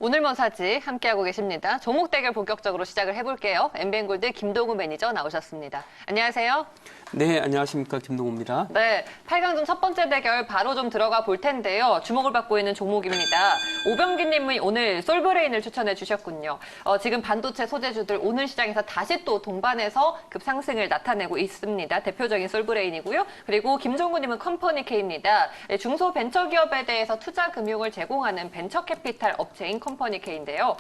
오늘먼 사지 함께하고 계십니다. 종목 대결 본격적으로 시작을 해볼게요. 엠비엔골드 김동우 매니저 나오셨습니다. 안녕하세요. 네, 안녕하십니까. 김동우입니다. 네, 8강전 첫 번째 대결 바로 좀 들어가 볼 텐데요. 주목을 받고 있는 종목입니다. 오병기님이 오늘 솔브레인을 추천해 주셨군요. 지금 반도체 소재주들 오늘 시장에서 다시 또 동반해서 급상승을 나타내고 있습니다. 대표적인 솔브레인이고요. 그리고 김종구님은 컴퍼니케입니다. 중소벤처기업에 대해서 투자 금융을 제공하는 벤처캐피탈 업체인 컴퍼니케인데요.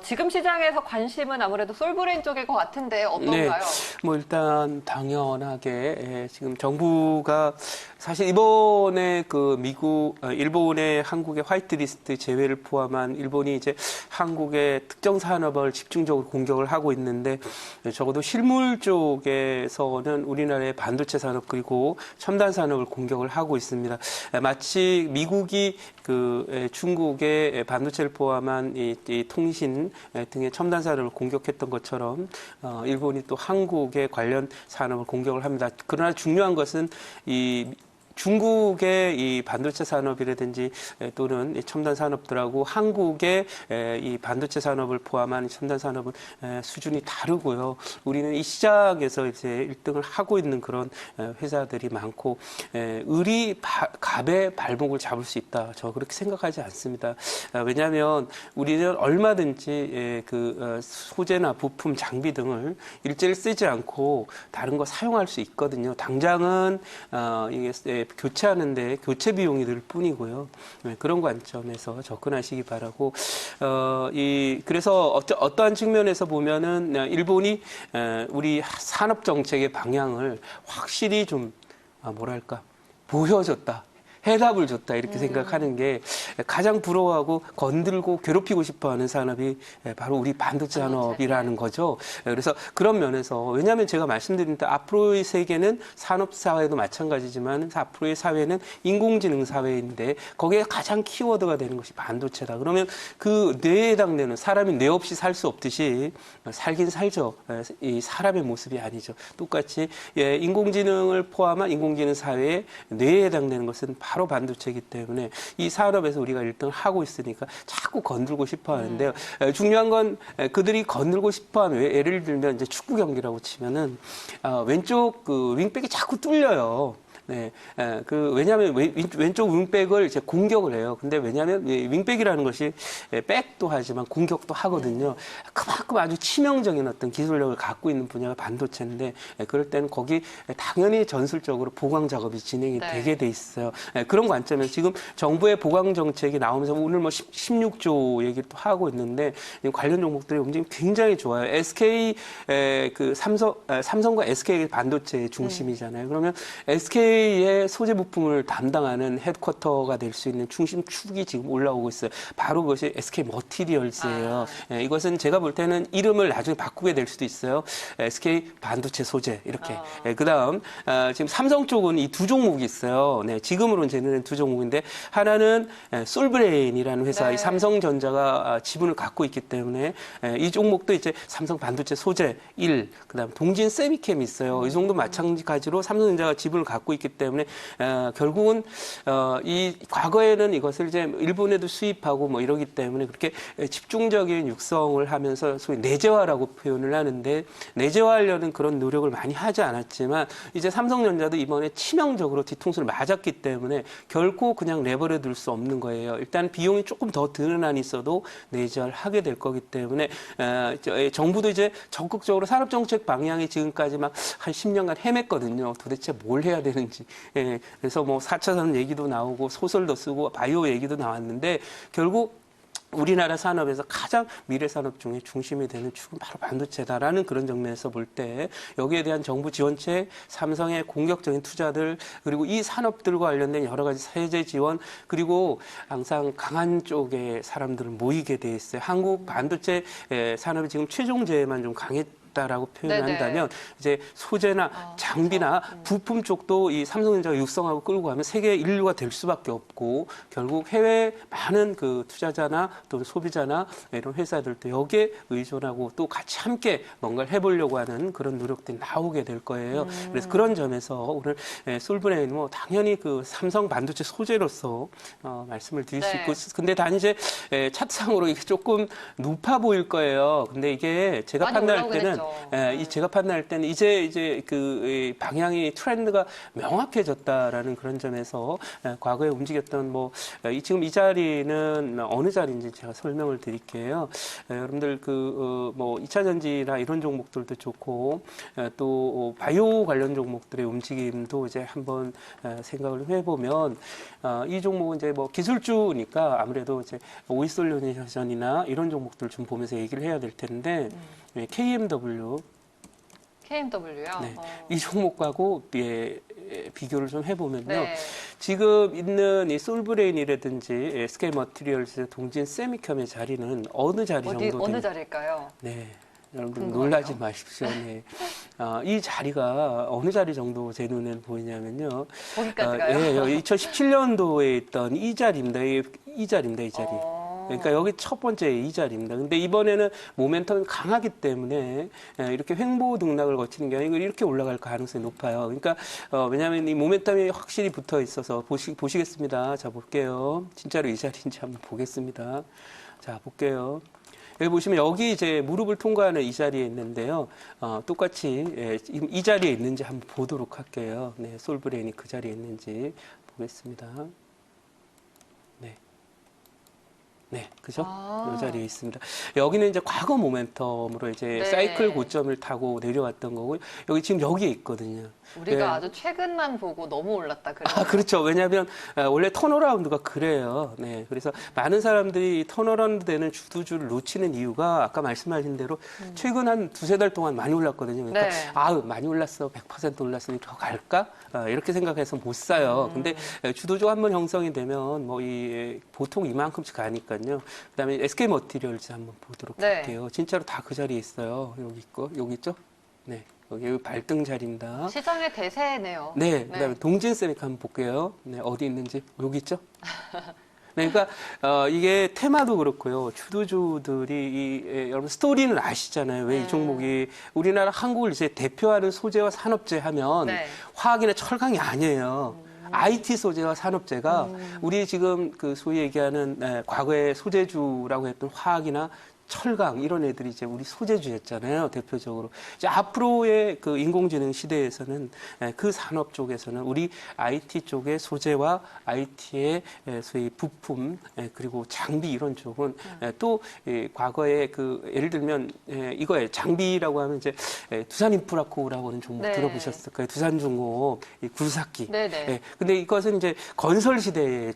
지금 시장에서 관심은 아무래도 솔브레인 쪽일 것 같은데 어떤가요? 네, 뭐 일단 당연하게 지금 정부가 사실 이번에 그 일본의 한국의 화이트리스트 제외를 포함한 일본이 이제 한국의 특정 산업을 집중적으로 공격을 하고 있는데 적어도 실물 쪽에서는 우리나라의 반도체 산업 그리고 첨단 산업을 공격을 하고 있습니다. 마치 미국이 중국의 반도체를 포함한 이 통신 등의 첨단 산업을 공격했던 것처럼 일본이 또 한국의 관련 산업을 공격을 합니다. 그러나 중요한 것은 이 중국의 이 반도체 산업이라든지 또는 첨단 산업들하고 한국의 이 반도체 산업을 포함한 첨단 산업은 수준이 다르고요. 우리는 이 시장에서 이제 1등을 하고 있는 그런 회사들이 많고 을이 갑의 발목을 잡을 수 있다. 저 그렇게 생각하지 않습니다. 왜냐하면 우리는 얼마든지 그 소재나 부품, 장비 등을 일제를 쓰지 않고 다른 거 사용할 수 있거든요. 당장은 이게 교체하는데 교체 비용이 들 뿐이고요. 그런 관점에서 접근하시기 바라고. 그래서 어떠한 측면에서 보면은 일본이 우리 산업 정책의 방향을 확실히 좀 보여줬다. 해답을 줬다 이렇게 생각하는 게 가장 부러워하고 건들고 괴롭히고 싶어하는 산업이 바로 우리 반도체 산업이라는 거죠. 그래서 그런 면에서 왜냐하면 제가 말씀드린 대 앞으로의 세계는 산업 사회도 마찬가지지만 앞으로의 사회는 인공지능 사회인데 거기에 가장 키워드가 되는 것이 반도체다. 그러면 그 뇌에 해당되는 사람이 뇌 없이 살 수 없듯이 살긴 살죠. 이 사람의 모습이 아니죠. 똑같이 인공지능을 포함한 인공지능 사회에 뇌에 해당되는 것은 바로 반도체이기 때문에 이 산업에서 우리가 1등을 하고 있으니까 자꾸 건들고 싶어 하는데요. 중요한 건 그들이 건들고 싶어 하는, 예를 들면 이제 축구 경기라고 치면은, 왼쪽 그 윙백이 자꾸 뚫려요. 네, 왜냐하면 왼쪽 윙백을 이제 공격을 해요. 근데 왜냐하면 윙백이라는 것이 백도 하지만 공격도 하거든요. 그만큼 아주 치명적인 어떤 기술력을 갖고 있는 분야가 반도체인데 그럴 때는 거기 당연히 전술적으로 보강 작업이 진행이 되게 돼 있어요. 그런 관점에서 지금 정부의 보강 정책이 나오면서 오늘 뭐 16조 얘기를 또 하고 있는데 관련 종목들의 움직임이 굉장히 좋아요. 삼성과 SK의 반도체의 중심이잖아요. 그러면 SK의 소재 부품을 담당하는 헤드쿼터가 될 수 있는 중심축이 지금 올라오고 있어요. 바로 그것이 SK 머티리얼스예요. 이것은 제가 볼 때는 이름을 나중에 바꾸게 될 수도 있어요. SK 반도체 소재 이렇게. 그다음 지금 삼성 쪽은 이 두 종목이 있어요. 네, 지금으로는 제는 두 종목인데 하나는 솔브레인이라는 회사, 이 삼성전자가 지분을 갖고 있기 때문에 이 종목도 이제 삼성 반도체 소재 1, 그다음 동진 세미캠이 있어요. 이 정도 마찬가지로 삼성전자가 지분을 갖고 있기 때문에 결국은 이 과거에는 이것을 이제 일본에도 수입하고 뭐 이러기 때문에 그렇게 집중적인 육성을 하면서 소위 내재화라고 표현을 하는데 내재화하려는 그런 노력을 많이 하지 않았지만 이제 삼성전자도 이번에 치명적으로 뒤통수를 맞았기 때문에 결코 그냥 내버려 둘 수 없는 거예요. 일단 비용이 조금 더 드는 한이 있어도 내재화를 하게 될 거기 때문에 정부도 이제 적극적으로 산업정책 방향이 지금까지 막 한 10년간 헤맸거든요. 도대체 뭘 해야 되는지. 그래서 뭐 4차 산업 얘기도 나오고 소설도 쓰고 바이오 얘기도 나왔는데 결국 우리나라 산업에서 가장 미래 산업 중에 중심이 되는 축은 바로 반도체다라는 그런 정면에서 볼 때 여기에 대한 정부 지원책, 삼성의 공격적인 투자들 그리고 이 산업들과 관련된 여러 가지 세제 지원 그리고 항상 강한 쪽의 사람들을 모이게 돼 있어요. 한국 반도체 산업이 지금 최종재에만 좀 있다라고 네네. 표현한다면 이제 소재나 장비나 부품 쪽도 이 삼성전자가 육성하고 끌고 가면 세계 인류가 될 수밖에 없고 결국 해외 많은 그 투자자나 또 소비자나 이런 회사들도 여기에 의존하고 또 같이 함께 뭔가를 해보려고 하는 그런 노력들이 나오게 될 거예요. 그래서 그런 점에서 오늘 솔브레인 뭐 당연히 그 삼성 반도체 소재로서 말씀을 드릴 수 네. 있고 근데 단 이제 차트상으로 이게 조금 높아 보일 거예요. 근데 이게 제가 많이 판단할 올라오긴 때는 했죠. 이 제가 판단할 때는 이제 그 방향이 트렌드가 명확해졌다라는 그런 점에서 과거에 움직였던 뭐 지금 이 자리는 어느 자리인지 제가 설명을 드릴게요. 여러분들 그 뭐 2차 전지나 이런 종목들도 좋고 또 바이오 관련 종목들의 움직임도 이제 한번 생각을 해보면 이 종목은 이제 뭐 기술주니까 아무래도 이제 오이솔루션이나 이런 종목들 좀 보면서 얘기를 해야 될 텐데 KMW KMW요? 네. 이 종목하고 비교를 좀 해보면요. 네. 지금 있는 이 솔브레인이라든지 SK 머티리얼스, 동진 세미컴의 자리는 어느 자리 정도 어느 자리일까요? 네. 여러분들 궁금하네요. 놀라지 마십시오. 네. 이 자리가 어느 자리 정도 제 눈에 보이냐면요. 거기까지 가요? 예, 2017년도에 있던 이 자리입니다. 이 자리입니다. 이 자리. 그러니까 여기 첫 번째 이 자리입니다. 근데 이번에는 모멘텀이 강하기 때문에 이렇게 횡보 등락을 거치는 게 아니고 이렇게 올라갈 가능성이 높아요. 그러니까 왜냐하면 이 모멘텀이 확실히 붙어 있어서 보시겠습니다. 자, 볼게요. 진짜로 이 자리인지 한번 보겠습니다. 자, 볼게요. 여기 보시면 여기 이제 무릎을 통과하는 이 자리에 있는데요. 똑같이 이 자리에 있는지 한번 보도록 할게요. 네, 솔브레인이 그 자리에 있는지 보겠습니다. 네, 그죠? 이 자리에 있습니다. 여기는 이제 과거 모멘텀으로 이제 네. 사이클 고점을 타고 내려왔던 거고, 여기 지금 여기에 있거든요. 우리가 네. 아주 최근만 보고 너무 올랐다 그래요. 그렇죠. 왜냐하면 원래 턴어라운드가 그래요. 네, 그래서 많은 사람들이 턴어라운드 되는 주도주를 놓치는 이유가 아까 말씀하신 대로 최근 한 두세 달 동안 많이 올랐거든요. 그러니까 네. 많이 올랐어, 100% 올랐으니 더 갈까? 이렇게 생각해서 못 사요. 근데 주도주가 한번 형성이 되면 뭐 보통 이만큼씩 가니까요. 그다음에 SK 머티리얼즈 한번 보도록 네. 할게요. 진짜로 다 그 자리에 있어요. 여기 있고 여기 있죠? 네. 여기 발등 자리입니다. 시장의 대세네요. 네, 그다음에 동진 세미컴 한번 볼게요. 네, 어디 있는지 여기 있죠? 네, 그러니까 이게 테마도 그렇고요. 주도주들이 여러분 스토리는 아시잖아요. 왜 이 종목이 우리나라 한국을 이제 대표하는 소재와 산업재 하면 네. 화학이나 철강이 아니에요. IT 소재와 산업재가 우리 지금 그 소위 얘기하는 과거의 소재주라고 했던 화학이나 철강 이런 애들이 이제 우리 소재주였잖아요, 대표적으로. 이제 앞으로의 그 인공지능 시대에서는 그 산업 쪽에서는 우리 IT 쪽의 소재와 IT의 소위 부품 그리고 장비 이런 쪽은 또 과거에 그 예를 들면 이거에 장비라고 하면 이제 두산인프라코라고 하는 종목 네. 들어보셨을 거예요. 두산중공업, 굴삭기. 네네. 근데 이것은 이제 건설 시대의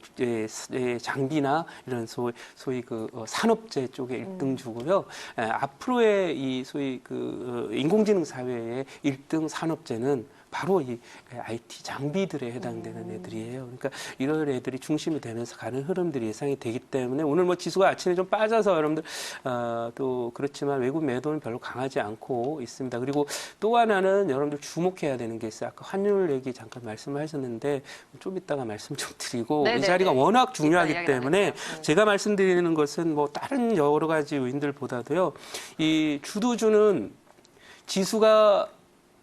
장비나 이런 소위 그 산업재 쪽의 1등 주고요. 앞으로의 이 소위 그 인공지능 사회의 1등 산업재는 바로 이 IT 장비들에 해당되는 애들이에요. 그러니까 이런 애들이 중심이 되면서 가는 흐름들이 예상이 되기 때문에 오늘 뭐 지수가 아침에 좀 빠져서 여러분들 또 그렇지만 외국 매도는 별로 강하지 않고 있습니다. 그리고 또 하나는 여러분들 주목해야 되는 게 있어요. 아까 환율 얘기 잠깐 말씀하셨는데 좀 이따가 말씀 좀 드리고 네네네. 이 자리가 워낙 중요하기 이야기 때문에 나눌게요. 제가 말씀드리는 것은 뭐 다른 여러 가지 요인들보다도요. 이 주도주는 지수가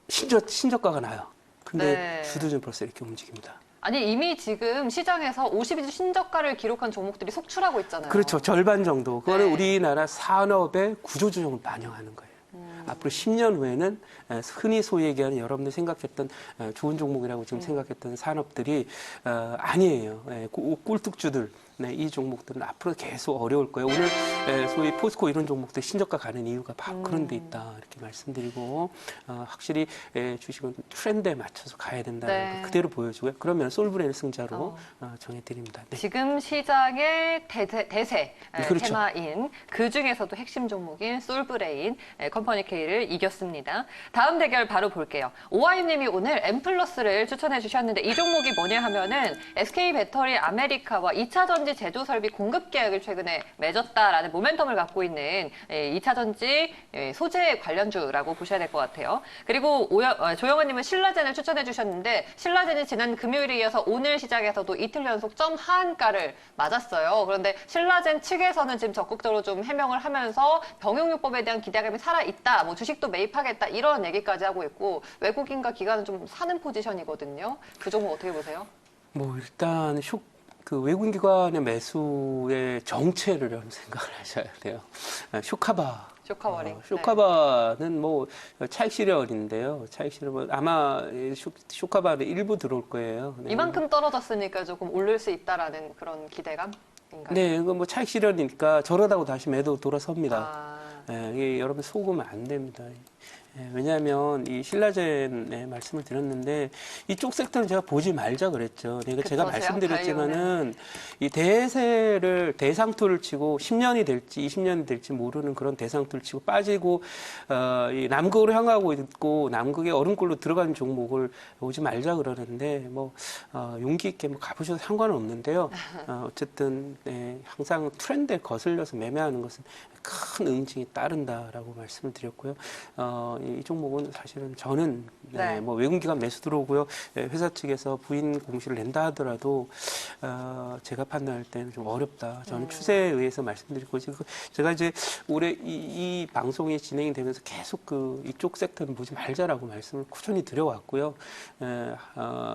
신저가가 나요. 근데 네. 주도주는 벌써 이렇게 움직입니다. 아니 이미 지금 시장에서 50일 신저가를 기록한 종목들이 속출하고 있잖아요. 그렇죠. 절반 정도. 그거는 네. 우리나라 산업의 구조조정을 반영하는 거예요. 앞으로 10년 후에는 흔히 소위 얘기하는 여러분들 생각했던 좋은 종목이라고 지금 생각했던 산업들이 아니에요. 꿀뚝주들. 네, 이 종목들은 앞으로 계속 어려울 거예요. 오늘 소위 포스코 이런 종목들 신저가 가는 이유가 바로 그런 데 있다 이렇게 말씀드리고 확실히 주식은 트렌드에 맞춰서 가야 된다는 네. 거 그대로 보여주고요. 그러면 솔브레인 승자로 정해드립니다. 네. 지금 시장의 대세 그렇죠. 테마인 그 중에서도 핵심 종목인 솔브레인 컴퍼니 K를 이겼습니다. 다음 대결 바로 볼게요. 오하임님이 오늘 M+를 추천해 주셨는데 이 종목이 뭐냐 하면은 SK 배터리 아메리카와 2차 전지 2차전지 제조설비 공급 계약을 최근에 맺었다라는 모멘텀을 갖고 있는 2차전지 소재 관련주라고 보셔야 될 것 같아요. 그리고 조영원님은 신라젠을 추천해 주셨는데 신라젠이 지난 금요일에 이어서 오늘 시장에서도 이틀 연속 점 하한가를 맞았어요. 그런데 신라젠 측에서는 지금 적극적으로 좀 해명을 하면서 병용요법에 대한 기대감이 살아있다, 뭐 주식도 매입하겠다 이런 얘기까지 하고 있고 외국인과 기관은 좀 사는 포지션이거든요. 그 종목 어떻게 보세요? 뭐 일단 그 외국인 기관의 매수의 정체를 좀 생각을 하셔야 돼요. 쇼카바. 쇼카버링. 쇼카바는 뭐 차익 실현인데요. 차익 실현 아마 쇼카바는 일부 들어올 거예요. 네. 이만큼 떨어졌으니까 조금 오를 수 있다라는 그런 기대감인가요? 네, 이거 뭐 차익 실현이니까 저러다고 다시 매도 돌아섭니다. 아, 이게 여러분 속으면 안 됩니다. 왜냐하면 이 신라젠의 말씀을 드렸는데 이쪽 섹터는 제가 보지 말자 그랬죠. 그러니까 제가 말씀드렸지만은 이 대상투를 치고 10년이 될지 20년이 될지 모르는 그런 대상투를 치고 빠지고 이 남극으로 향하고 있고 남극의 얼음굴로 들어가는 종목을 오지 말자 그러는데 뭐 용기 있게 뭐 가보셔도 상관은 없는데요. 어쨌든 항상 트렌드에 거슬려서 매매하는 것은 큰 응징이 따른다라고 말씀을 드렸고요. 이 종목은 사실은 저는 뭐 외국기관 매수 들어오고요. 회사 측에서 부인 공시를 낸다 하더라도 제가 판단할 때는 좀 어렵다. 저는 추세에 의해서 말씀드리고 제가 이제 올해 이 방송이 진행이 되면서 계속 이쪽 섹터는 보지 말자라고 말씀을 꾸준히 드려왔고요.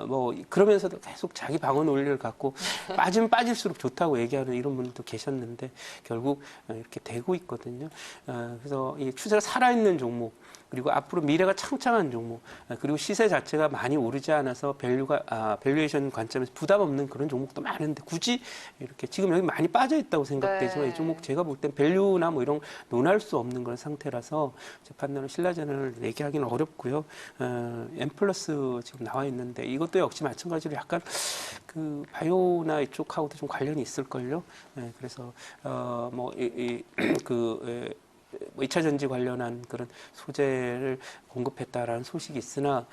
뭐 그러면서도 계속 자기 방어 논리를 갖고 빠지면 빠질수록 좋다고 얘기하는 이런 분들도 계셨는데 결국 이렇게 되고 있거든요. 그래서 이 추세가 살아있는 종목 그리고 앞으로 미래가 창창한 종목 그리고 시세 자체가 많이 오르지 않아서 밸류에이션 관점에서 부담 없는 그런 종목도 많은데 굳이 이렇게 지금 여기 많이 빠져 있다고 생각되지만 이 종목 제가 볼 땐 밸류나 뭐 이런 논할 수 없는 그런 상태라서 제 판단은 신라젠을 얘기하기는 어렵고요. M+ 지금 나와 있는데 이것도 역시 마찬가지로 약간 그 바이오나 이쪽하고도 좀 관련이 있을걸요. 그래서 뭐 2차 전지 관련한 그런 소재를 공급했다라는 소식이 있으나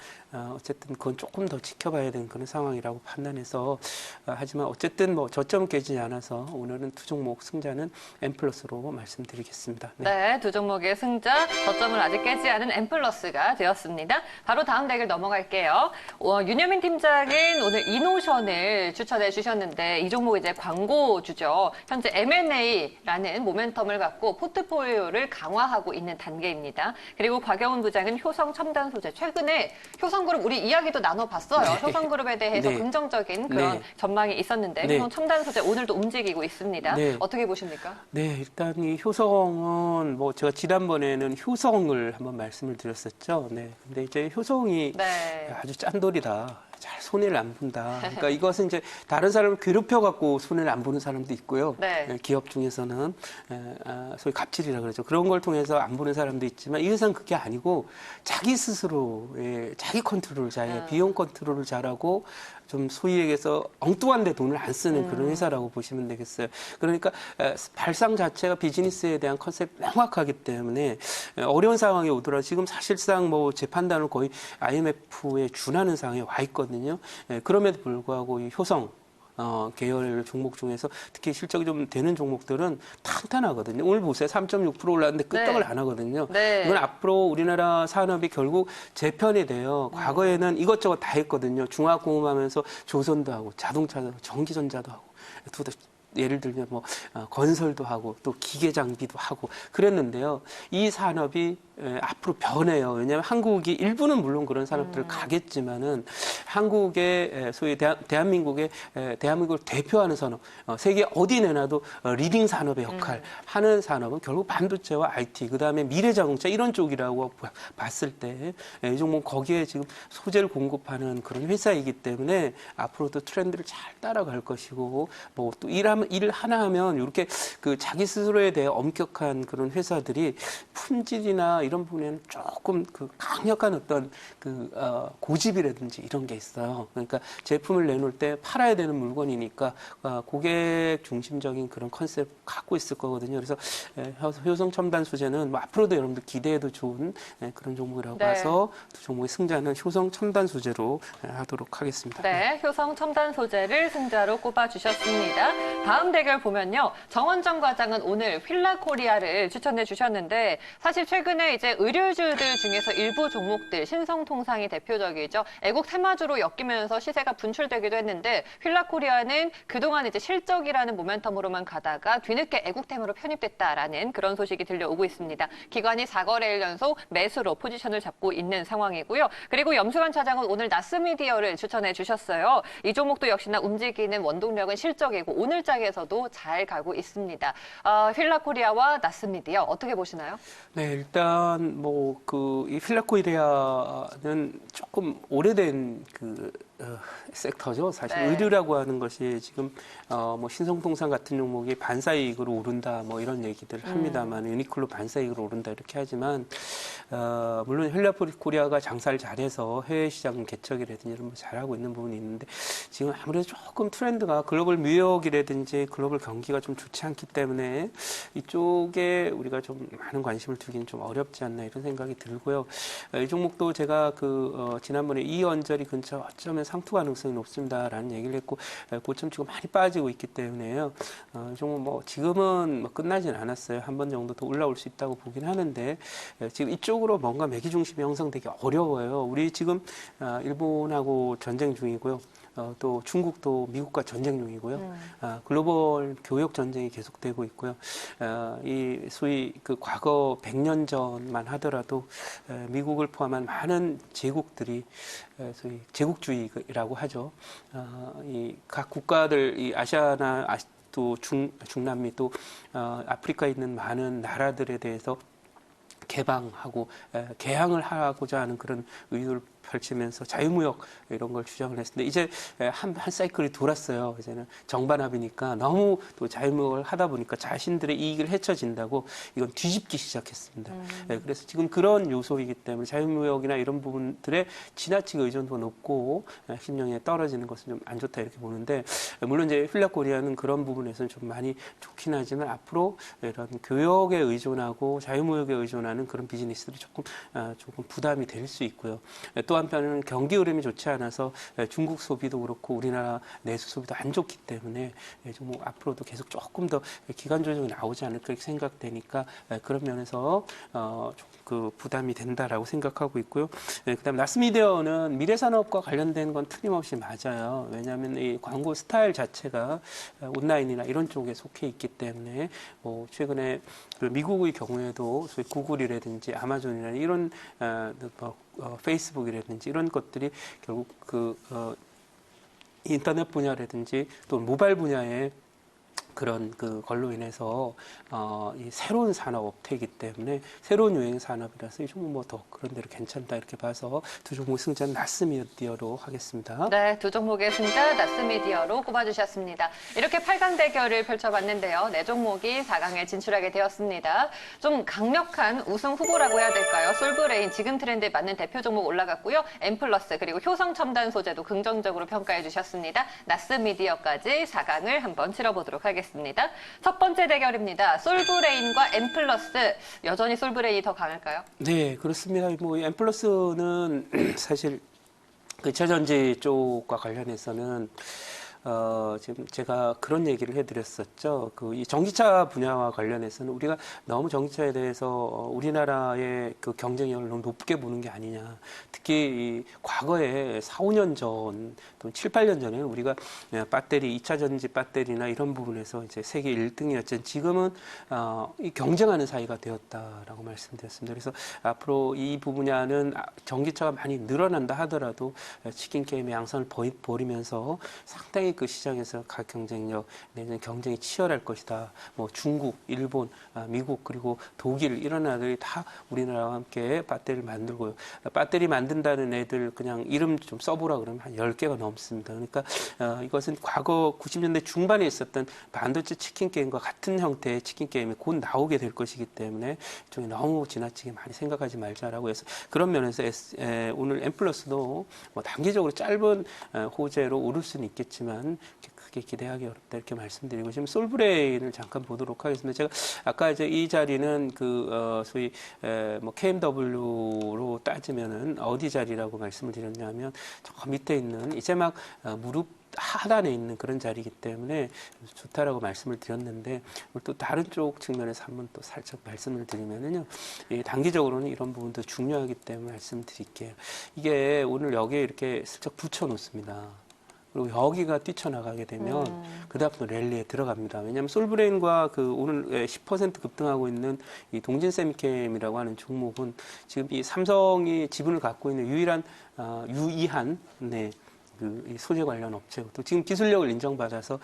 어쨌든 그건 조금 더 지켜봐야 되는 그런 상황이라고 판단해서 하지만 어쨌든 뭐 저점 깨지지 않아서 오늘은 두 종목 승자는 M+로 말씀드리겠습니다. 네, 두 종목의 승자 저점을 아직 깨지 않은 M+가 되었습니다. 바로 다음 대결 넘어갈게요. 윤여민 팀장은 오늘 이노션을 추천해 주셨는데 이 종목 이제 광고주죠. 현재 M&A라는 모멘텀을 갖고 포트폴리오를 강화하고 있는 단계입니다. 그리고 곽영훈 부장은 효성 첨단 소재. 최근에 효성그룹 우리 이야기도 나눠봤어요. 효성그룹에 대해서 긍정적인 그런 전망이 있었는데 효성 첨단 소재 오늘도 움직이고 있습니다. 어떻게 보십니까? 네, 일단 이 효성은 뭐 제가 지난번에는 효성을 한번 말씀을 드렸었죠. 네, 근데 이제 효성이 아주 짠돌이다. 잘 손해를 안 본다. 그러니까 이것은 이제 다른 사람을 괴롭혀갖고 손해를 안 보는 사람도 있고요. 기업 중에서는 소위 갑질이라 그러죠. 그런 걸 통해서 안 보는 사람도 있지만 이 회사는 그게 아니고 자기 스스로 자기 컨트롤을 잘해 비용 컨트롤을 잘하고 좀 소위 얘기해서 엉뚱한 데 돈을 안 쓰는 그런 회사라고 보시면 되겠어요. 그러니까 발상 자체가 비즈니스에 대한 컨셉이 명확하기 때문에 어려운 상황이 오더라도 지금 사실상 뭐 제 판단을 거의 IMF에 준하는 상황에 와 있거든요. 그럼에도 불구하고 이 효성 계열 종목 중에서 특히 실적이 좀 되는 종목들은 탄탄하거든요. 오늘 보세요. 3.6% 올랐는데 끄떡을 안 하거든요. 이건 앞으로 우리나라 산업이 결국 재편이 돼요. 과거에는 이것저것 다 했거든요. 중화공업하면서 조선도 하고 자동차도 하고 전기전자도 하고 예를 들면 뭐 건설도 하고 또 기계 장비도 하고 그랬는데요. 이 산업이 앞으로 변해요. 왜냐하면 한국이 일부는 물론 그런 산업들을 가겠지만은 한국의 소위 대한민국을 대표하는 산업, 세계 어디 내놔도 리딩 산업의 역할 하는 산업은 결국 반도체와 IT, 그 다음에 미래자동차 이런 쪽이라고 봤을 때 이 종목 거기에 지금 소재를 공급하는 그런 회사이기 때문에 앞으로도 트렌드를 잘 따라갈 것이고 뭐 또 일 하나 하면 이렇게 그 자기 스스로에 대해 엄격한 그런 회사들이 품질이나 이런 부분에는 조금 그 강력한 어떤 고집이라든지 이런 게 있어요. 그러니까 제품을 내놓을 때 팔아야 되는 물건이니까 고객 중심적인 그런 컨셉 갖고 있을 거거든요. 그래서 효성 첨단 소재는 뭐 앞으로도 여러분들 기대해도 좋은 그런 종목이라고 네. 봐서 두 종목의 승자는 효성 첨단 소재로 하도록 하겠습니다. 네, 효성 첨단 소재를 승자로 꼽아주셨습니다. 다음 대결 보면요. 정원정 과장은 오늘 휠라코리아를 추천해 주셨는데 사실 최근에 이제 의류주들 중에서 일부 종목들 신성통상이 대표적이죠. 애국 테마주로 엮이면서 시세가 분출되기도 했는데 휠라코리아는 그동안 이제 실적이라는 모멘텀으로만 가다가 뒤늦게 애국 테마로 편입됐다라는 그런 소식이 들려오고 있습니다. 기관이 4거래일 연속 매수로 포지션을 잡고 있는 상황이고요. 그리고 염수관 차장은 오늘 나스미디어를 추천해 주셨어요. 이 종목도 역시나 움직이는 원동력은 실적이고 오늘장에서도 잘 가고 있습니다. 휠라코리아와 나스미디어 어떻게 보시나요? 네, 일단 이 휠라코리아는 조금 오래된 섹터죠. 사실 네. 의류라고 하는 것이 지금 신성통상 같은 종목이 반사이익으로 오른다 이런 얘기들 합니다만 유니클로 반사이익으로 오른다 이렇게 하지만 물론 휠라코리아가 장사를 잘해서 해외 시장 개척이라든지 이런 거 잘하고 있는 부분이 있는데 지금 아무래도 조금 트렌드가 글로벌 무역이라든지 글로벌 경기가 좀 좋지 않기 때문에 이쪽에 우리가 좀 많은 관심을 두기는 좀 어렵지 않나 이런 생각이 들고요. 이 종목도 제가 지난번에 이 언저리 근처 어쩌면 상투 가능성이 높습니다라는 얘기를 했고 고점치고 많이 빠지고 있기 때문에요. 이 종목 지금은 끝나진 않았어요. 한 번 정도 더 올라올 수 있다고 보긴 하는데 지금 이쪽으로 뭔가 매기 중심이 형성되기 어려워요. 우리 지금 일본하고 전쟁 중이고요. 또 중국도 미국과 전쟁 중이고요. 글로벌 교역 전쟁이 계속되고 있고요. 이 소위 과거 100년 전만 하더라도 미국을 포함한 많은 제국들이 소위 제국주의라고 하죠. 이 각 국가들, 이 아시아나 또 중남미 또 아프리카에 있는 많은 나라들에 대해서 개방하고 개항을 하고자 하는 그런 의도를 펼치면서 자유무역 이런 걸 주장을 했는데 이제 한 사이클이 돌았어요. 이제는 정반합이니까 너무 또 자유무역을 하다 보니까 자신들의 이익을 헤쳐진다고 이건 뒤집기 시작했습니다. 그래서 지금 그런 요소이기 때문에 자유무역이나 이런 부분들의 지나치게 의존도가 높고 핵심력이 떨어지는 것은 좀 안 좋다 이렇게 보는데 물론 이제 휠라코리아는 그런 부분에서는 좀 많이 좋긴 하지만 앞으로 이런 교역에 의존하고 자유무역에 의존하는 그런 비즈니스들이 조금 부담이 될 수 있고요. 또 한편은 경기 흐름이 좋지 않아서 중국 소비도 그렇고 우리나라 내수 소비도 안 좋기 때문에 좀 앞으로도 계속 조금 더 기간 조정이 나오지 않을까 이렇게 생각되니까 그런 면에서 부담이 된다라고 생각하고 있고요. 그다음 나스미디어는 미래산업과 관련된 건 틀림없이 맞아요. 왜냐하면 이 광고 스타일 자체가 온라인이나 이런 쪽에 속해 있기 때문에 최근에 미국의 경우에도 소위 구글이라든지 아마존이나 이런 페이스북이라든지 이런 것들이 결국 인터넷 분야라든지 또 모바일 분야에 그런 걸로 인해서 이 새로운 산업 업태이기 때문에 새로운 유행 산업이라서 이 종목 더 그런 대로 괜찮다 이렇게 봐서 두 종목 승자는 나스미디어로 하겠습니다. 네, 두 종목의 승자 나스미디어로 꼽아주셨습니다. 이렇게 8강 대결을 펼쳐봤는데요. 네 종목이 4강에 진출하게 되었습니다. 좀 강력한 우승 후보라고 해야 될까요? 솔브레인 지금 트렌드에 맞는 대표 종목 올라갔고요. 엠플러스 그리고 효성 첨단 소재도 긍정적으로 평가해 주셨습니다. 나스미디어까지 4강을 한번 치러보도록 하겠습니다. 첫 번째 대결입니다. 솔브레인과 엠플러스 여전히 솔브레인이 더 강할까요? 네, 그렇습니다. 엠플러스는 사실 전지 쪽과 관련해서는 지금 제가 그런 얘기를 해드렸었죠. 이 전기차 분야와 관련해서는 우리가 너무 전기차에 대해서 우리나라의 경쟁력을 너무 높게 보는 게 아니냐. 특히 과거에 4, 5년 전, 또 7, 8년 전에 우리가 배터리, 2차 전지 배터리나 이런 부분에서 이제 세계 1등이었지만 지금은 이 경쟁하는 사이가 되었다라고 말씀드렸습니다. 그래서 앞으로 이 분야는 전기차가 많이 늘어난다 하더라도 치킨 게임의 양상을 벌이면서 상당히 그 시장에서 가격 경쟁력, 내년 경쟁이 치열할 것이다. 뭐 중국, 일본, 미국 그리고 독일 이런 나라들이 다 우리나라와 함께 배터리를 만들고요. 배터리 만든다는 애들 그냥 이름 좀 써보라 그러면 한 10개가 넘습니다. 그러니까 이것은 과거 90년대 중반에 있었던 반도체 치킨 게임과 같은 형태의 치킨 게임이 곧 나오게 될 것이기 때문에 이쪽에 너무 지나치게 많이 생각하지 말자라고 해서 그런 면에서 오늘 M+도 뭐 단기적으로 짧은 호재로 오를 수는 있겠지만 크게 기대하기 어렵다 이렇게 말씀드리고 지금 솔브레인을 잠깐 보도록 하겠습니다. 제가 아까 이제 이 자리는 소위 뭐 KMW로 따지면은 어디 자리라고 말씀을 드렸냐면 저 밑에 있는 이제 막 무릎 하단에 있는 그런 자리이기 때문에 좋다라고 말씀을 드렸는데 또 다른 쪽 측면에서 한번 또 살짝 말씀을 드리면은요, 단기적으로는 이런 부분도 중요하기 때문에 말씀드릴게요. 이게 오늘 여기에 이렇게 슬쩍 붙여 놓습니다. 그리고 여기가 뛰쳐나가게 되면 그다음부터 랠리에 들어갑니다. 왜냐하면 솔브레인과 오늘 10% 급등하고 있는 이 동진세미캠이라고 하는 종목은 지금 이 삼성이 지분을 갖고 있는 유일한 이 소재 관련 업체고 또 지금 기술력을 인정받아서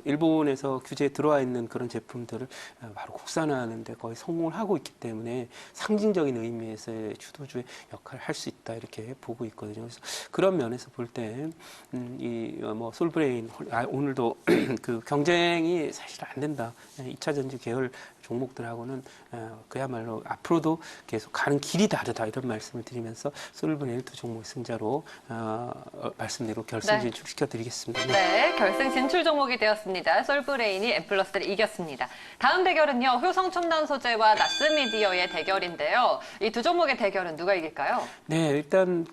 일본에서 규제에 들어와 있는 그런 제품들을 바로 국산화하는데 거의 성공을 하고 있기 때문에 상징적인 의미에서의 주도주의 역할을 할 수 있다 이렇게 보고 있거든요. 그래서 그런 면에서 볼 때 뭐 솔브레인 오늘도 그 경쟁이 사실 안 된다. 2차 전지 계열 종목들하고는 그야말로 앞으로도 계속 가는 길이 다르다 이런 말씀을 드리면서 솔브레인 두 종목 승자로 말씀대로 결승 진출시켜 드리겠습니다. 네, 결승 진출 종목이 되었습니다. 솔브레인이 M+를 이겼습니다. 다음 대결은요, 효성첨단 소재와 나스미디어의 대결인데요. 이 두 종목의 대결은 누가 이길까요? 네, 일단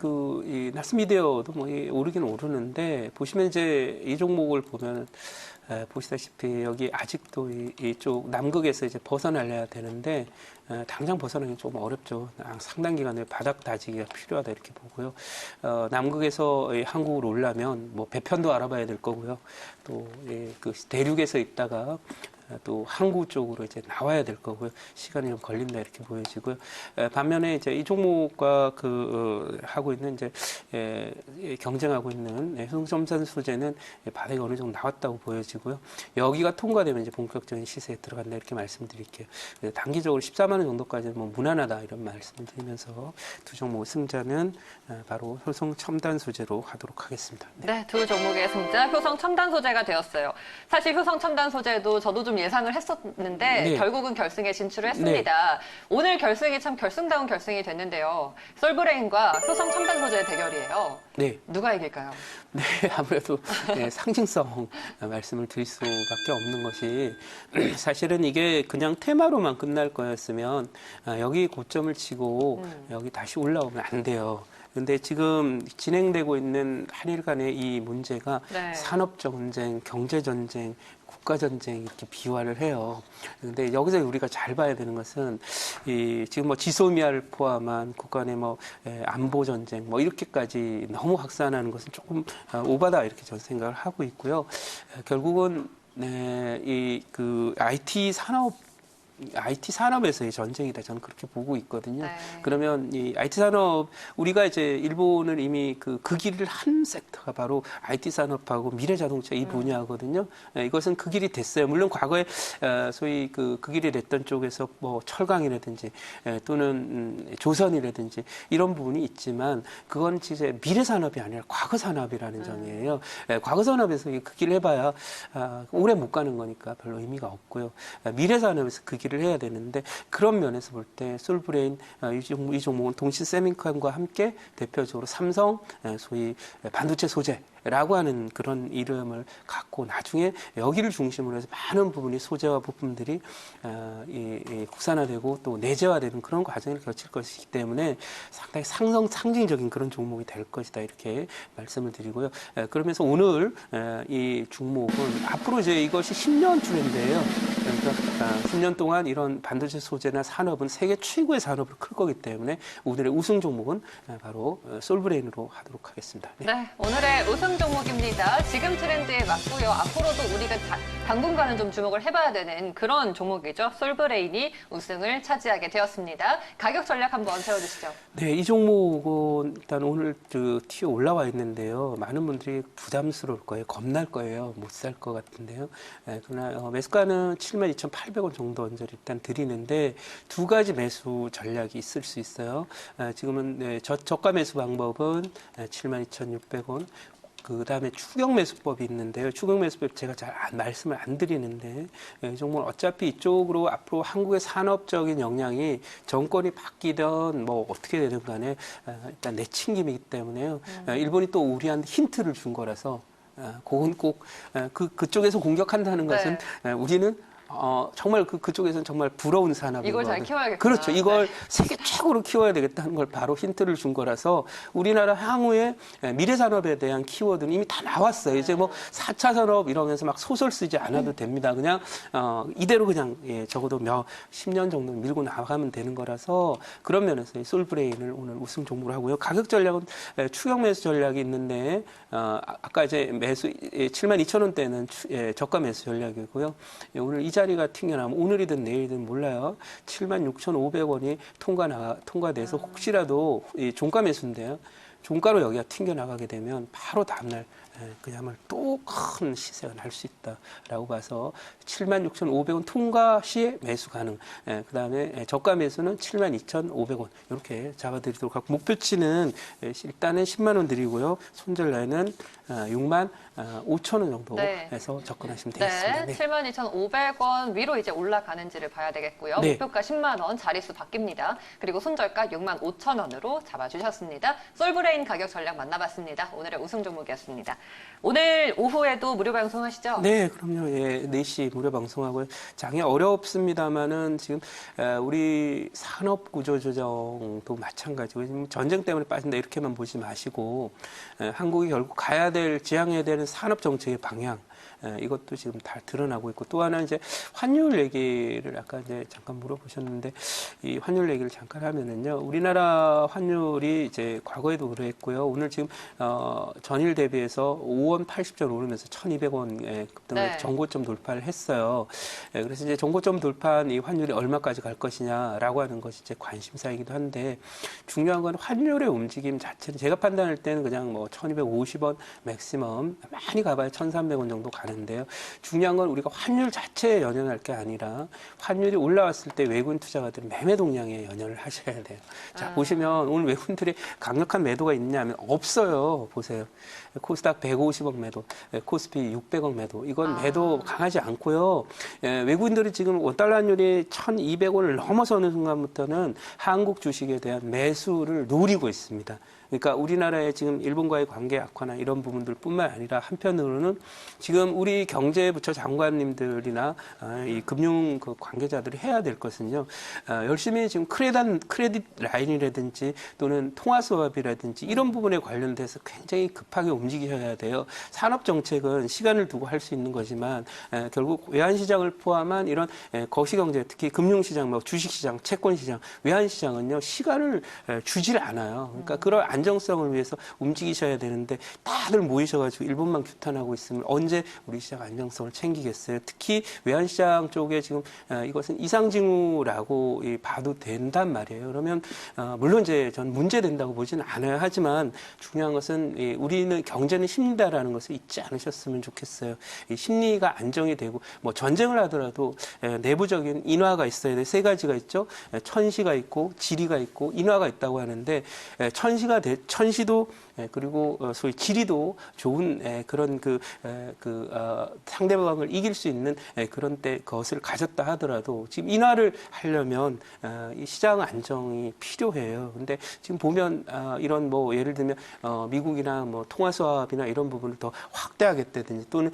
이 나스미디어도 뭐 오르긴 오르는데 보시면 이제 이 종목을 보면 보시다시피 여기 아직도 이쪽 남극에서 이제 벗어나려야 되는데 당장 벗어나기 좀 어렵죠. 상당 기간의 바닥 다지기가 필요하다 이렇게 보고요. 남극에서 한국으로 오려면 뭐 배편도 알아봐야 될 거고요. 또 그 대륙에서 있다가 또 항구 쪽으로 이제 나와야 될 거고요. 시간이 좀 걸린다 이렇게 보여지고요. 반면에 이제 이 종목과 하고 있는 이제 경쟁하고 있는 효성첨단 소재는 바닥이 어느 정도 나왔다고 보여지고요. 여기가 통과되면 이제 본격적인 시세에 들어간다 이렇게 말씀드릴게요. 단기적으로 14만 원 정도까지는 뭐 무난하다 이런 말씀을 드리면서 두 종목 승자는 바로 효성첨단 소재로 하도록 하겠습니다. 네, 두 종목의 승자 효성첨단 소재가 되었어요. 사실 효성첨단 소재도 저도 좀 예상을 했었는데 결국은 결승에 진출을 했습니다. 오늘 결승이 참 결승다운 결승이 됐는데요. 솔브레인과 효성첨단 소재의 대결이에요. 네. 누가 이길까요? 네, 아무래도 상징성 말씀을 드릴 수밖에 없는 것이 사실은 이게 그냥 테마로만 끝날 거였으면 여기 고점을 치고 여기 다시 올라오면 안 돼요. 근데 지금 진행되고 있는 한일 간의 이 문제가 산업 전쟁, 경제 전쟁, 국가 전쟁 이렇게 비화를 해요. 근데 여기서 우리가 잘 봐야 되는 것은 지금 뭐 지소미아를 포함한 국간의 뭐 안보 전쟁 뭐 이렇게까지 너무 확산하는 것은 조금 오바다 이렇게 저는 생각을 하고 있고요. 결국은 IT 산업에서의 전쟁이다. 저는 그렇게 보고 있거든요. 그러면 이 IT 산업, 우리가 이제 일본을 이미 그 길을 한 섹터가 바로 IT 산업하고 미래 자동차 이 분야거든요. 이것은 그 길이 됐어요. 물론 과거에 소위 그 길이 됐던 쪽에서 뭐 철강이라든지 또는 조선이라든지 이런 부분이 있지만 그건 진짜 미래 산업이 아니라 과거 산업이라는 점이에요. 과거 산업에서 그 길을 해봐야 오래 못 가는 거니까 별로 의미가 없고요. 미래 산업에서 그 길을 해야 되는데 그런 면에서 볼 때 솔브레인 이 종목은 동신 세미컴과 함께 대표적으로 삼성 소위 반도체 소재라고 하는 그런 이름을 갖고 나중에 여기를 중심으로 해서 많은 부분이 소재와 부품들이 국산화되고 또 내재화되는 그런 과정을 거칠 것이기 때문에 상당히 상징적인 그런 종목이 될 것이다 이렇게 말씀을 드리고요. 그러면서 오늘 이 종목은 앞으로 이제 이것이 10년 트렌드예요. 그러니까 10년 동안 이런 반도체 소재나 산업은 세계 최고의 산업으로 클 거기 때문에 오늘의 우승 종목은 바로 솔브레인으로 하도록 하겠습니다. 네. 네, 오늘의 우승 종목입니다. 지금 트렌드에 맞고요. 앞으로도 우리가 당분간은 좀 주목을 해봐야 되는 그런 종목이죠. 솔브레인이 우승을 차지하게 되었습니다. 가격 전략 한번 세워주시죠. 네, 이 종목은 일단 오늘 티어 올라와 있는데요. 많은 분들이 부담스러울 거예요. 겁날 거예요. 못 살 것 같은데요. 그러나 매수가는 72,800원 정도 언저리 일단 드리는데 두 가지 매수 전략이 있을 수 있어요. 지금은 저가 매수 방법은 72,600원. 그 다음에 추격 매수법이 있는데요. 추격 매수법 제가 잘 말씀을 안 드리는데 이 종목은 어차피 이쪽으로 앞으로 한국의 산업적인 역량이 정권이 바뀌든 뭐 어떻게 되든 간에 일단 내친김이기 때문에요. 일본이 또 우리한테 힌트를 준 거라서 그건 꼭 그쪽에서 공격한다는 것은 우리는 정말 그쪽에서는 정말 부러운 산업인 이걸 잘 거거든요. 키워야겠구나. 그렇죠. 이걸 네. 세계 최고로 키워야 되겠다는 걸 바로 힌트를 준 거라서 우리나라 향후에 미래 산업에 대한 키워드는 이미 다 나왔어요. 이제 뭐 4차 산업 이러면서 막 소설 쓰지 않아도 됩니다. 그냥 이대로 그냥 적어도 10년 정도 밀고 나가면 되는 거라서 그런 면에서 이 솔브레인을 오늘 우승 종목으로 하고요. 가격 전략은 추격 매수 전략이 있는데 아까 이제 매수 72,000원대는 저가 매수 전략이고요. 오늘 이 자리가 튕겨나면 오늘이든 내일이든 몰라요. 76,500원이 통과돼서 혹시라도 이 종가 매수인데요. 종가로 여기가 튕겨나가게 되면 바로 다음날 그야말로 또 큰 시세가 날 수 있다라고 봐서 76,500원 통과 시에 매수 가능. 그 다음에 저가 매수는 72,500원 이렇게 잡아드리도록 하고 목표치는 일단은 10만 원 드리고요. 손절 라인은 6만 5천 원 정도 해서 접근하시면 되겠습니다. 네, 72,500원 위로 이제 올라가는지를 봐야 되겠고요. 네. 목표가 10만 원, 자릿수 바뀝니다. 그리고 손절가 6만 5천 원으로 잡아주셨습니다. 솔브레인 가격 전략 만나봤습니다. 오늘의 우승 종목이었습니다. 오늘 오후에도 무료 방송하시죠? 네, 그럼요. 4시 무료 방송하고요. 장이 어렵습니다만은 지금 우리 산업 구조 조정도 마찬가지고 지금 전쟁 때문에 빠진다 이렇게만 보지 마시고 한국이 결국 가야 될 지향해야 되는 산업 정책의 방향 이것도 지금 다 드러나고 있고 또 하나 이제 환율 얘기를 아까 이제 잠깐 물어보셨는데 이 환율 얘기를 잠깐 하면은요 우리나라 환율이 이제 과거에도 그랬고요 오늘 지금 전일 대비해서 5원 80전 오르면서 1,200원 급등을 정고점 돌파를 했어요. 그래서 이제 정고점 돌파한 이 환율이 얼마까지 갈 것이냐라고 하는 것이 이제 관심사이기도 한데 중요한 건 환율의 움직임 자체는 제가 판단할 때는 그냥 뭐 1,250원 맥시멈 많이 가봐야 1,300원 정도 가는데요. 중요한 건 우리가 환율 자체에 연연할 게 아니라 환율이 올라왔을 때 외국인 투자가들은 매매 동향에 연연을 하셔야 돼요. 자, 보시면 오늘 외국인들이 강력한 매도가 있냐면 없어요. 보세요. 코스닥 150억 매도, 코스피 600억 매도. 이건 매도 강하지 않고요. 외국인들이 지금 원달러 환율이 1,200원을 넘어서는 순간부터는 한국 주식에 대한 매수를 노리고 있습니다. 그러니까 우리나라의 지금 일본과의 관계 악화나 이런 부분들뿐만 아니라 한편으로는 지금 우리 경제부처 장관님들이나 이 금융 그 관계자들이 해야 될 것은요. 열심히 지금 크레딧 라인이라든지 또는 통화 수합이라든지 이런 부분에 관련돼서 굉장히 급하게 움직여야 돼요. 산업 정책은 시간을 두고 할 수 있는 거지만 결국 외환 시장을 포함한 이런 거시 경제 특히 금융 시장, 뭐 주식 시장, 채권 시장, 외환 시장은요. 시간을 주질 않아요. 그러니까 그런 안정성을 위해서 움직이셔야 되는데 다들 모이셔가지고 일본만 규탄하고 있으면 언제 우리 시장 안정성을 챙기겠어요. 특히 외환시장 쪽에 지금 이것은 이상징후라고 봐도 된단 말이에요. 그러면 물론 이제 전 문제된다고 보지는 않아요. 하지만 중요한 것은 우리는 경제는 심리다라는 것을 잊지 않으셨으면 좋겠어요. 이 심리가 안정이 되고 뭐 전쟁을 하더라도 내부적인 인화가 있어야 돼. 세 가지가 있죠. 천시가 있고 지리가 있고 인화가 있다고 하는데 천시도 그리고 소위 지리도 좋은 그런 상대방을 이길 수 있는 그런 때 그것을 가졌다 하더라도 지금 인하를 하려면 이 시장 안정이 필요해요. 근데 지금 보면 이런 뭐 예를 들면 미국이나 뭐 통화 수합이나 이런 부분을 더 확대하겠다든지 또는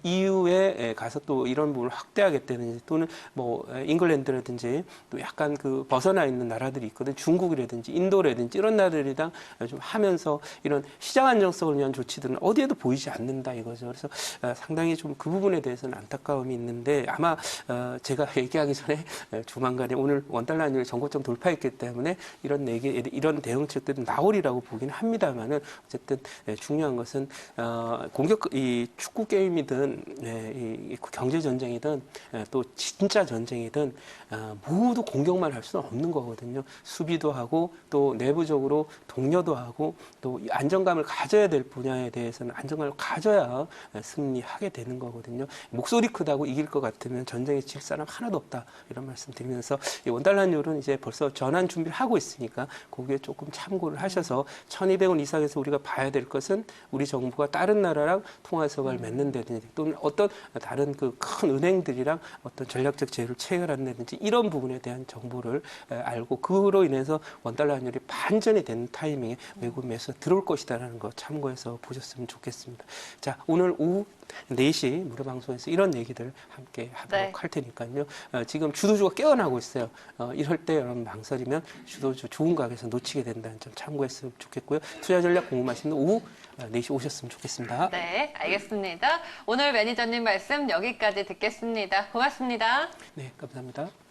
EU에 가서 또 이런 부분을 확대하겠다든지 또는 뭐 잉글랜드라든지 또 약간 그 벗어나 있는 나라들이 있거든. 중국이라든지 인도라든지 이런 나라들이랑 좀 하면서 이런 시장 안정성을 위한 조치들은 어디에도 보이지 않는다 이거죠. 그래서 상당히 좀 그 부분에 대해서는 안타까움이 있는데 아마 제가 얘기하기 전에 조만간에 오늘 원달러 환율이 전고점 돌파했기 때문에 이런 대응책들은 나오리라고 보긴 합니다만은 어쨌든 중요한 것은 이 축구 게임이든 이 경제 전쟁이든 또 진짜 전쟁이든 모두 공격만 할 수는 없는 거거든요. 수비도 하고 또 내부적으로 독려도 하고 또 안정감을 가져야 될 분야에 대해서는 안정감을 가져야 승리하게 되는 거거든요. 목소리 크다고 이길 것 같으면 전쟁에 질 사람 하나도 없다 이런 말씀 드리면서 이 원달러 환율은 이제 벌써 전환 준비를 하고 있으니까 거기에 조금 참고를 하셔서 1,200원 이상에서 우리가 봐야 될 것은 우리 정부가 다른 나라랑 통화서각을 맺는다든지 또는 어떤 다른 그 큰 은행들이랑 어떤 전략적 제휴를 체결한다든지 이런 부분에 대한 정보를 알고 그로 인해서 원달러 환율이 반전이 되는 타이밍에 외국 매수가 들어올 것이다라는 거 참고해서 보셨으면 좋겠습니다. 자, 오늘 오후 4시 무료방송에서 이런 얘기들 함께 하도록 할 테니까요. 지금 주도주가 깨어나고 있어요. 이럴 때 여러분 망설이면 주도주 좋은 가격에서 놓치게 된다는 점 참고했으면 좋겠고요. 투자 전략 궁금하시면 오후 4시 오셨으면 좋겠습니다. 네, 알겠습니다. 오늘 매니저님 말씀 여기까지 듣겠습니다. 고맙습니다. 네, 감사합니다.